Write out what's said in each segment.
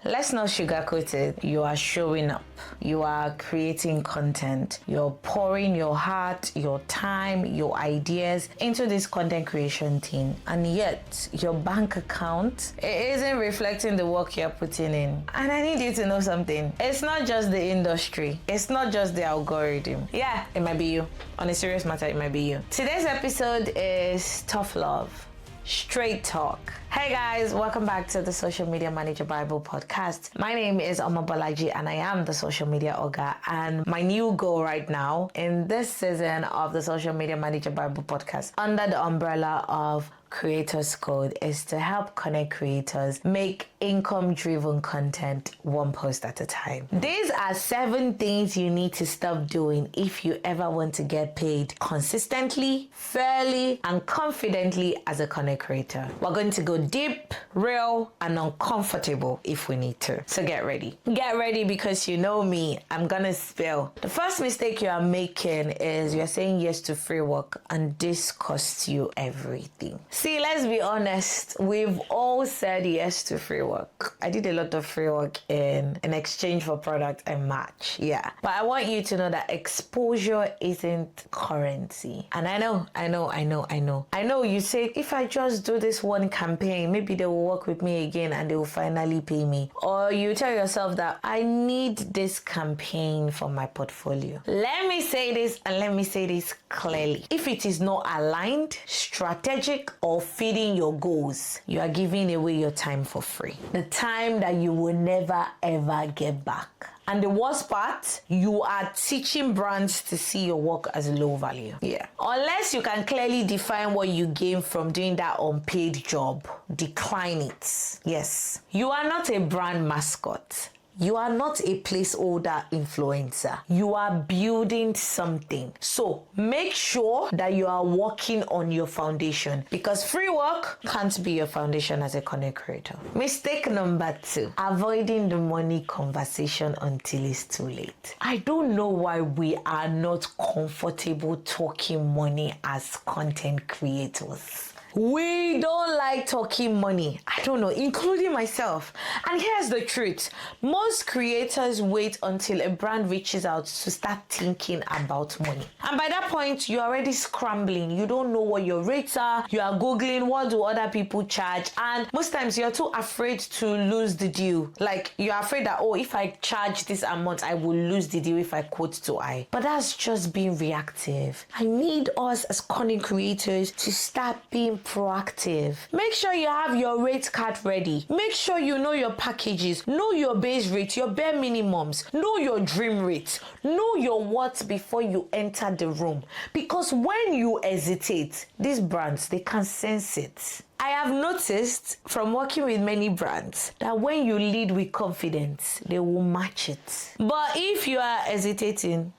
Let's not sugarcoat it. You are showing up. You are creating content. You're pouring your heart, your time, your ideas into this content creation team. And yet, your bank account isn't reflecting the work you're putting in. And I need you to know something. It's not just the industry. It's not just the algorithm. Yeah, it might be you. On a serious matter, it might be you. Today's episode is tough love. Straight talk. Hey guys, welcome back to the Social Media Manager Bible podcast. My name is Omabolaji and I am the Social Media Oga, and my new goal right now in this season of the Social Media Manager Bible podcast under the umbrella of Creators Code is to help connect creators make income-driven content one post at a time. These are 7 things you need to stop doing if you ever want to get paid consistently, fairly, and confidently as a content creator. We're going to go deep, real, and uncomfortable if we need to. So get ready. Get ready because you know me, I'm gonna spill. The first mistake you are making is you're saying yes to free work, and this costs you everything. See, let's be honest. We've all said yes to free work. I did a lot of free work in exchange for product and match. Yeah. But I want you to know that exposure isn't currency. And I know you say, if I just do this one campaign, maybe they will work with me again and they will finally pay me. Or you tell yourself that I need this campaign for my portfolio. Let me say this and let me say this clearly. If it is not aligned, strategic, or feeding your goals, you are giving away your time for free. The time that you will never ever get back. And the worst part, you are teaching brands to see your work as low value. Yeah. Unless you can clearly define what you gain from doing that unpaid job, decline it. Yes. You are not a brand mascot. You are not a placeholder influencer. You are building something. So make sure that you are working on your foundation, because free work can't be your foundation as a content creator. Mistake number 2, avoiding the money conversation until it's too late. I don't know why we are not comfortable talking money as content creators. We don't like talking money. I don't know, including myself. And here's the truth. Most creators wait until a brand reaches out to start thinking about money. And by that point, you're already scrambling. You don't know what your rates are. You are Googling, what do other people charge? And most times you're too afraid to lose the deal. Like you're afraid that, oh, if I charge this amount, I will lose the deal if I quote too high. But that's just being reactive. I need us as content creators to start being proactive. Make sure you have your rate card ready. Make sure you know your packages, know your base rate, your bare minimums, know your dream rate, know your what before you enter the room. Because when you hesitate, these brands, they can sense it. I have noticed from working with many brands that when you lead with confidence, they will match it. But if you are hesitating,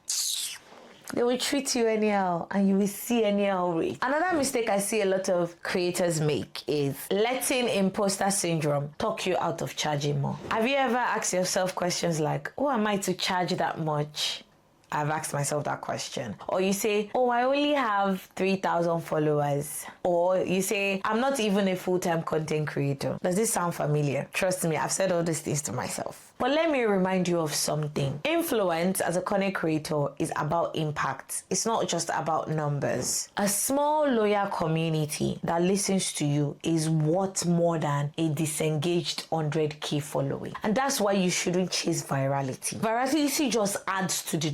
they will treat you anyhow and you will see anyhow rate. Another mistake I see a lot of creators make is letting imposter syndrome talk you out of charging more. Have you ever asked yourself questions like, who am I to charge that much? I've asked myself that question. Or you say, oh, I only have 3,000 followers. Or you say, I'm not even a full-time content creator. Does this sound familiar? Trust me, I've said all these things to myself. But let me remind you of something. Influence as a content creator is about impact. It's not just about numbers. A small loyal community that listens to you is worth more than a disengaged 100k following. And that's why you shouldn't chase virality. Virality just adds to the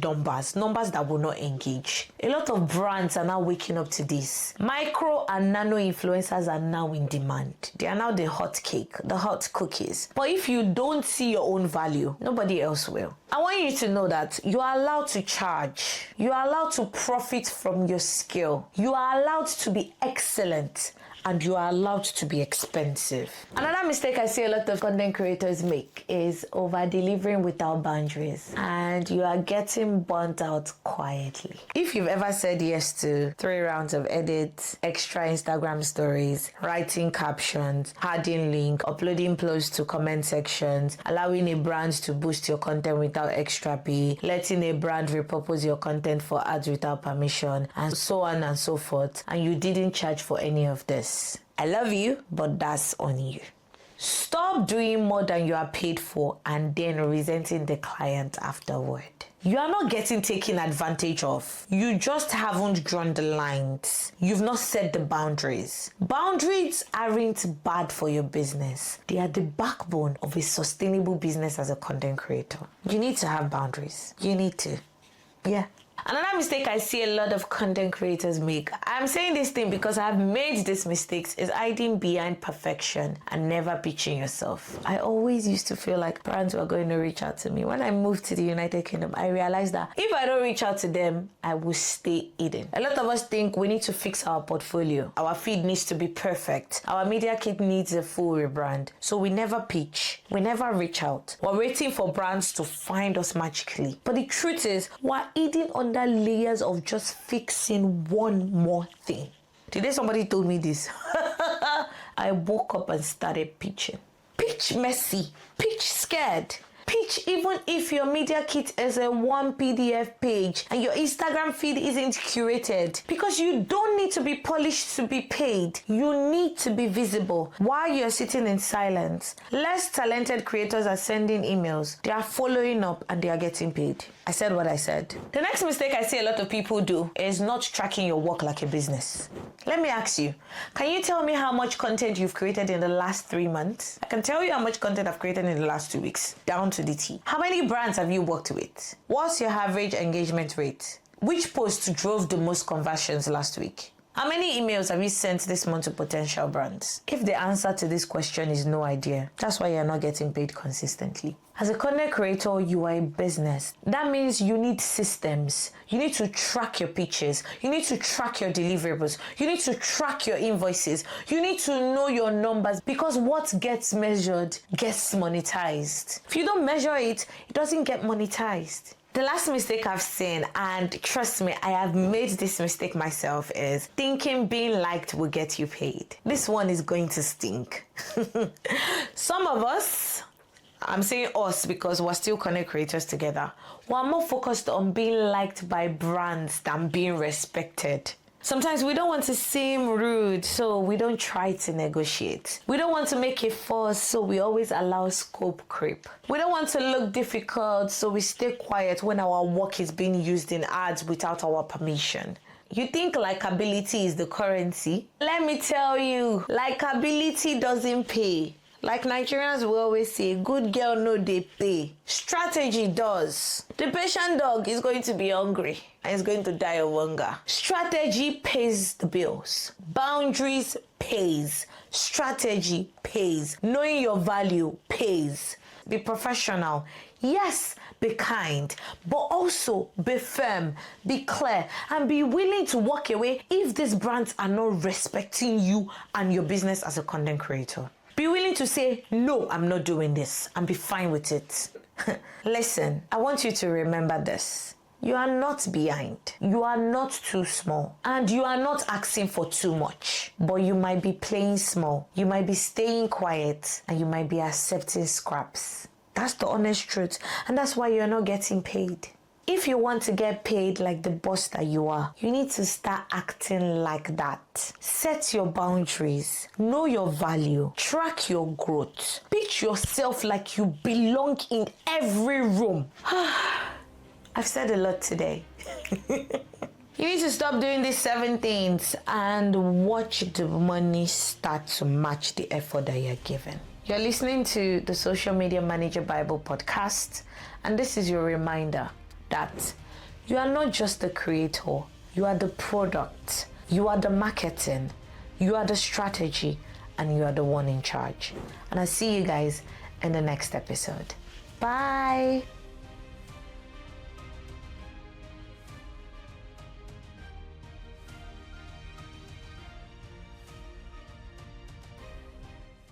numbers that will not engage. A lot of brands are now waking up to this. Micro and nano influencers are now in demand. They are now the hot cake, the hot cookies. But if you don't see your own value, nobody else will. I want you to know that you are allowed to charge. You are allowed to profit from your skill. You are allowed to be excellent. And you are allowed to be expensive. Another mistake I see a lot of content creators make is over-delivering without boundaries. And you are getting burnt out quietly. If you've ever said yes to 3 rounds of edits, extra Instagram stories, writing captions, adding link, uploading posts to comment sections, allowing a brand to boost your content without extra pay, letting a brand repurpose your content for ads without permission, and so on and so forth, and you didn't charge for any of this, I love you, but that's on you. Stop doing more than you are paid for and then resenting the client afterward. You are not getting taken advantage of. You just haven't drawn the lines. You've not set the boundaries. Boundaries aren't bad for your business. They are the backbone of a sustainable business as a content creator. You need to have boundaries. You need to. Yeah. Another mistake I see a lot of content creators make, I'm saying this thing because I've made these mistakes, is hiding behind perfection and never pitching yourself. I always used to feel like brands were going to reach out to me. When I moved to the United Kingdom, I realized that if I don't reach out to them, I will stay hidden. A lot of us think we need to fix our portfolio. Our feed needs to be perfect. Our media kit needs a full rebrand. So we never pitch. We never reach out. We're waiting for brands to find us magically. But the truth is, we're hidden under layers of just fixing one more thing. Today somebody told me this. I woke up and started pitching. Pitch messy. Pitch scared. Pitch even if your media kit is a one PDF page and your Instagram feed isn't curated, because you don't need to be polished to be paid. You need to be visible while you're sitting in silence. Less talented creators are sending emails. They are following up and they are getting paid. I said what I said. The next mistake I see a lot of people do is not tracking your work like a business. Let me ask you, can you tell me how much content you've created in the last 3 months? I can tell you how much content I've created in the last 2 weeks, down to the T. How many brands have you worked with? What's your average engagement rate? Which posts drove the most conversions last week? How many emails have you sent this month to potential brands? If the answer to this question is no idea, that's why you're not getting paid consistently. As a content creator, you are a business. That means you need systems. You need to track your pitches. You need to track your deliverables. You need to track your invoices. You need to know your numbers, because what gets measured gets monetized. If you don't measure it, it doesn't get monetized. The last mistake I've seen, and trust me, I have made this mistake myself, is thinking being liked will get you paid. This one is going to stink. Some of us, I'm saying us because we're still content creators together, we're more focused on being liked by brands than being respected. Sometimes we don't want to seem rude, so we don't try to negotiate. We don't want to make a fuss, so we always allow scope creep. We don't want to look difficult, so we stay quiet when our work is being used in ads without our permission. You think likability is the currency? Let me tell you, likability doesn't pay. Like Nigerians will always say, good girl no dey pay. Strategy does. The patient dog is going to be hungry and is going to die of hunger. Strategy pays the bills. Boundaries pays. Strategy pays. Knowing your value pays. Be professional. Yes, be kind, but also be firm, be clear, and be willing to walk away if these brands are not respecting you and your business as a content creator. Be willing to say, no, I'm not doing this, and be fine with it. Listen, I want you to remember this. You are not behind. You are not too small. And you are not asking for too much. But you might be playing small. You might be staying quiet. And you might be accepting scraps. That's the honest truth. And that's why you're not getting paid. If you want to get paid like the boss that you are, you need to start acting like that. Set your boundaries. Know your value. Track your growth. Pitch yourself like you belong in every room. I've said a lot today. You need to stop doing these 7 things and watch the money start to match the effort that you're giving. You're listening to the Social Media Manager Bible podcast, and this is your reminder that you are not just the creator, you are the product, you are the marketing, you are the strategy, and you are the one in charge. And I'll see you guys in the next episode. Bye.